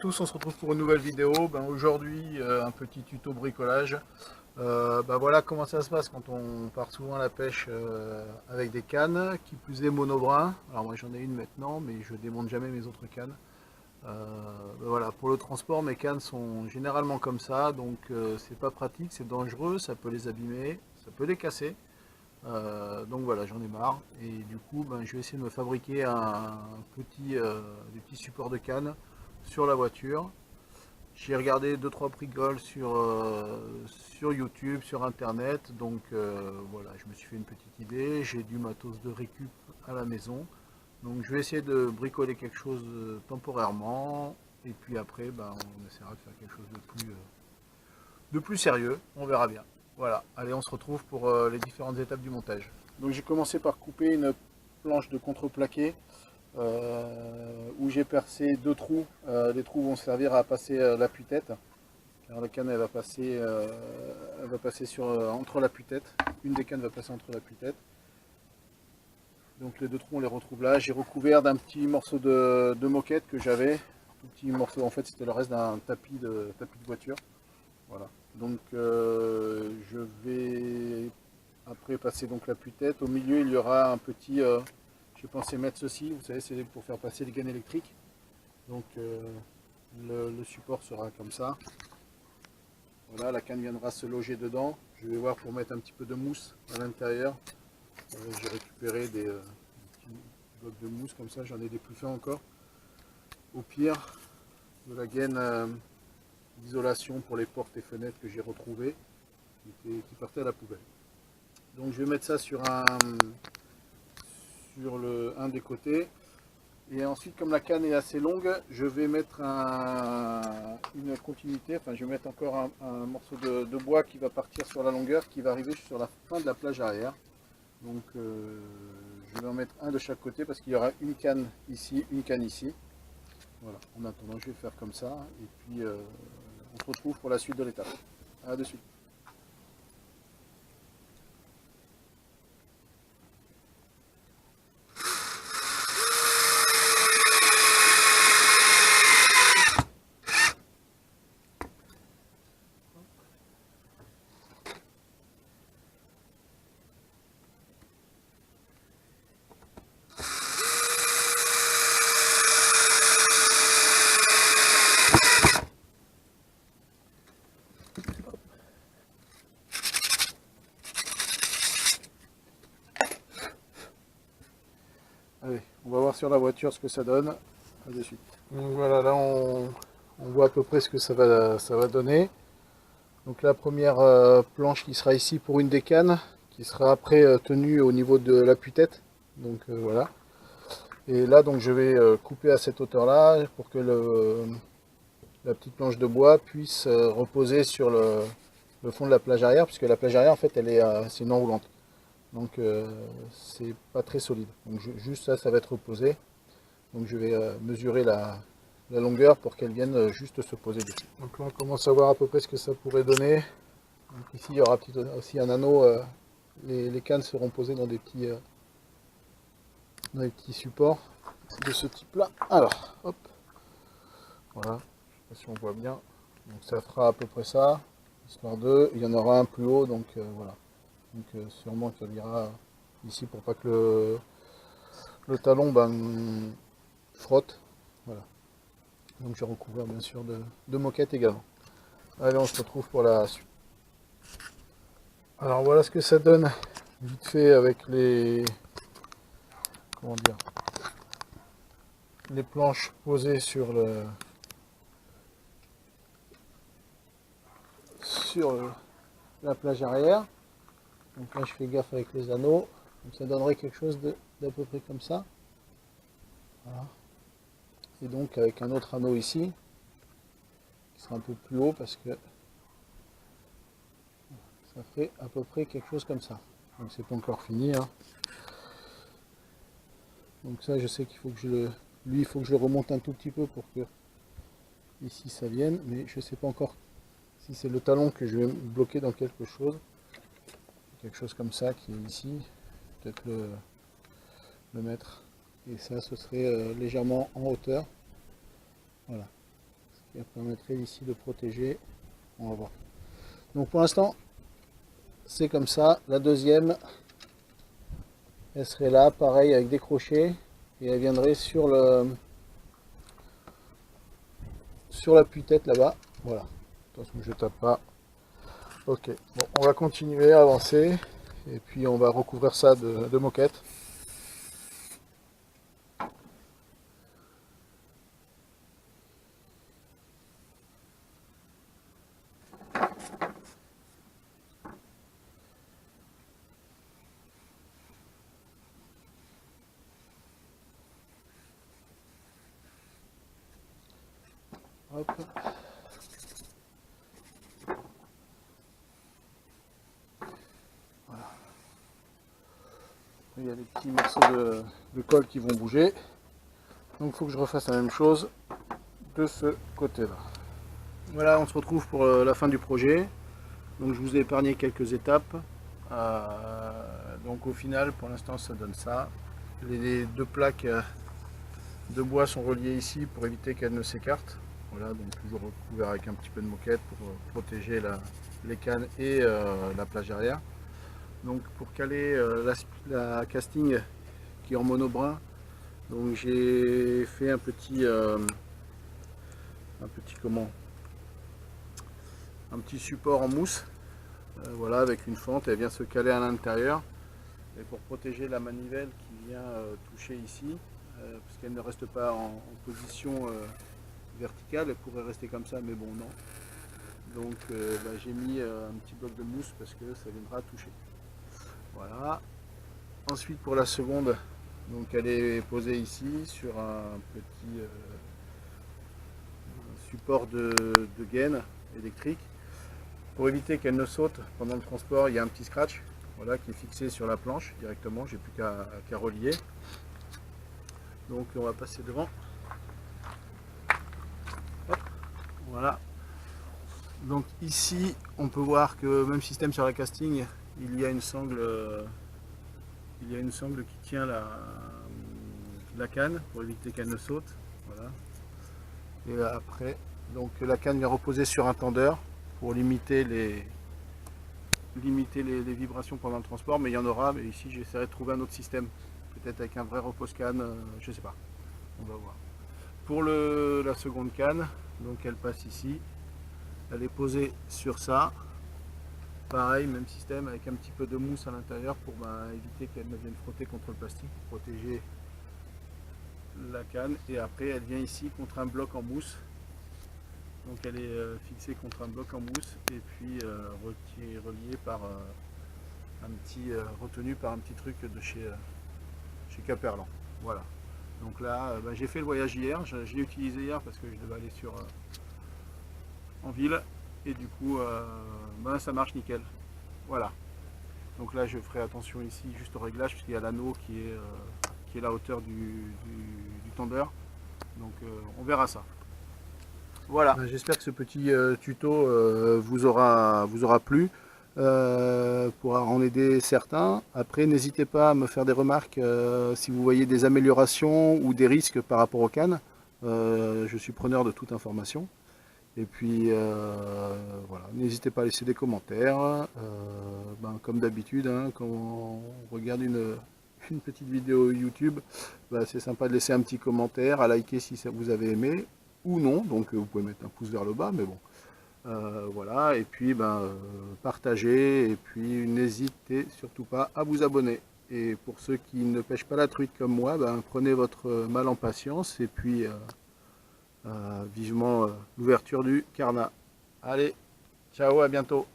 tous, on se retrouve pour une nouvelle vidéo. Aujourd'hui, un petit tuto bricolage. Voilà comment ça se passe quand on part souvent à la pêche avec des cannes, qui plus est monobrin. Alors moi j'en ai une maintenant, mais je démonte jamais mes autres cannes. Voilà, pour le transport, mes cannes sont généralement comme ça, donc c'est pas pratique, c'est dangereux, ça peut les abîmer, ça peut les casser. Donc voilà, j'en ai marre et du coup je vais essayer de me fabriquer des petits supports de canne sur la voiture. J'ai regardé deux trois bricoles sur YouTube, sur internet, donc voilà, je me suis fait une petite idée, j'ai du matos de récup à la maison, donc je vais essayer de bricoler quelque chose temporairement et puis après on essaiera de faire quelque chose de plus sérieux, on verra bien. Voilà, allez, on se retrouve pour les différentes étapes du montage. Donc j'ai commencé par couper une planche de contreplaqué où j'ai percé deux trous. Les trous vont servir à passer l'appui-tête. Alors la canne elle va passer, entre l'appui-tête. Une des cannes va passer entre l'appui-tête. Donc les deux trous on les retrouve là. J'ai recouvert d'un petit morceau de moquette que j'avais. Tout petit morceau, en fait c'était le reste d'un tapis de voiture. Voilà. Donc je vais après passer donc l'appui-tête. Au milieu il y aura un petit, j'ai pensé mettre ceci, vous savez c'est pour faire passer les gaines électriques. Donc le support sera comme ça. Voilà, la canne viendra se loger dedans. Je vais voir pour mettre un petit peu de mousse à l'intérieur. J'ai récupéré des petits blocs de mousse comme ça, j'en ai des plus fins encore. Au pire, de la gaine d'isolation pour les portes et fenêtres que j'ai retrouvées, qui partaient à la poubelle. Donc je vais mettre ça sur un des côtés. Et ensuite, comme la canne est assez longue, je vais mettre une continuité, enfin je vais mettre encore un morceau de bois qui va partir sur la longueur, qui va arriver sur la fin de la plage arrière. Donc je vais en mettre un de chaque côté parce qu'il y aura une canne ici, une canne ici. Voilà, en attendant je vais faire comme ça, et puis on se retrouve pour la suite de l'étape. A de suite. Allez, on va voir sur la voiture ce que ça donne. A de suite. Donc voilà, là on voit à peu près ce que ça va donner. Donc la première planche qui sera ici pour une des cannes, qui sera après tenue au niveau de l'appui-tête. Donc voilà. Et là donc je vais couper à cette hauteur là pour que la petite planche de bois puisse reposer sur le fond de la plage arrière, puisque la plage arrière en fait c'est une enroulante. Donc c'est pas très solide. Donc juste ça va être reposé. Donc je vais mesurer la longueur pour qu'elle vienne juste se poser dessus. Donc là on commence à voir à peu près ce que ça pourrait donner. Donc ici il y aura aussi un anneau, les cannes seront posées dans des petits supports de ce type là. Alors hop, voilà, je sais pas si on voit bien. Donc ça fera à peu près ça, histoire de, il y en aura un plus haut, donc voilà. Donc sûrement qu'il y aura ici pour pas que le talon frotte. Voilà. Donc je vais recouvrir bien sûr de moquette également. Allez, on se retrouve pour la suite. Alors voilà ce que ça donne vite fait avec comment dire, les planches posées sur la plage arrière. Donc là je fais gaffe avec les anneaux. Donc ça donnerait quelque chose d'à peu près comme ça. Voilà. Et donc avec un autre anneau ici, qui sera un peu plus haut parce que ça fait à peu près quelque chose comme ça. Donc c'est pas encore fini, hein. Donc ça je sais qu'il faut que lui il faut que je le remonte un tout petit peu pour que ici ça vienne, mais je sais pas encore si c'est le talon que je vais bloquer dans quelque chose comme ça qui est ici, peut-être le mettre, et ça ce serait légèrement en hauteur, voilà, qui permettrait ici de protéger. On va voir. Donc pour l'instant, c'est comme ça. La deuxième, elle serait là, pareil avec des crochets, et elle viendrait sur l'appui-tête là-bas. Voilà. Attention, je tape pas. Ok. Bon, on va continuer à avancer, et puis on va recouvrir ça de moquette. Hop. Voilà. Il y a des petits morceaux de colle qui vont bouger. Donc il faut que je refasse la même chose de ce côté-là. Voilà, on se retrouve pour la fin du projet. Donc je vous ai épargné quelques étapes. Donc au final, pour l'instant, ça donne ça. Les deux plaques de bois sont reliées ici pour éviter qu'elles ne s'écartent. Voilà, donc toujours recouvert avec un petit peu de moquette pour protéger les cannes et la plage arrière. Donc pour caler la casting qui est en monobrun, donc j'ai fait un petit support en mousse, voilà, avec une fente. Elle vient se caler à l'intérieur, et pour protéger la manivelle qui vient toucher ici, parce qu'elle ne reste pas en position verticale. Elle pourrait rester comme ça, mais bon, non. Donc j'ai mis un petit bloc de mousse parce que ça viendra toucher. Voilà. Ensuite pour la seconde, donc elle est posée ici sur un petit support de gaine électrique. Pour éviter qu'elle ne saute pendant le transport, il y a un petit scratch, voilà, qui est fixé sur la planche directement. J'ai plus qu'à relier. Donc on va passer devant. Hop, voilà. Donc ici on peut voir que même système sur la casting, il y a une sangle qui tient la canne pour éviter qu'elle ne saute. Voilà. Et après, donc la canne vient reposer sur un tendeur pour limiter les vibrations pendant le transport, mais il y en aura. Mais ici j'essaierai de trouver un autre système, peut-être avec un vrai repose-canne, je sais pas, on va voir. Pour la seconde canne, donc elle passe ici, elle est posée sur ça, pareil, même système, avec un petit peu de mousse à l'intérieur pour éviter qu'elle ne vienne frotter contre le plastique, pour protéger la canne. Et après elle vient ici contre un bloc en mousse, donc elle est fixée contre un bloc en mousse, et puis reliée par retenu par un petit truc de chez Caperlan. Voilà. Donc là, j'ai fait le voyage hier, je l'ai utilisé hier parce que je devais aller en ville, et du coup ça marche nickel. Voilà. Donc là je ferai attention ici juste au réglage, puisqu'il y a l'anneau qui est la hauteur du tendeur. Donc on verra ça. Voilà. J'espère que ce petit tuto vous aura plu. Pour en aider certains. Après, n'hésitez pas à me faire des remarques si vous voyez des améliorations ou des risques par rapport aux cannes. Je suis preneur de toute information. Et puis voilà, n'hésitez pas à laisser des commentaires. Comme d'habitude, hein, quand on regarde une petite vidéo YouTube, c'est sympa de laisser un petit commentaire, à liker si ça vous avez aimé ou non. Donc vous pouvez mettre un pouce vers le bas, mais bon. Voilà, et puis partagez, et puis n'hésitez surtout pas à vous abonner. Et pour ceux qui ne pêchent pas la truite comme moi, prenez votre mal en patience, et puis vivement l'ouverture du Carnat. Allez, ciao, à bientôt.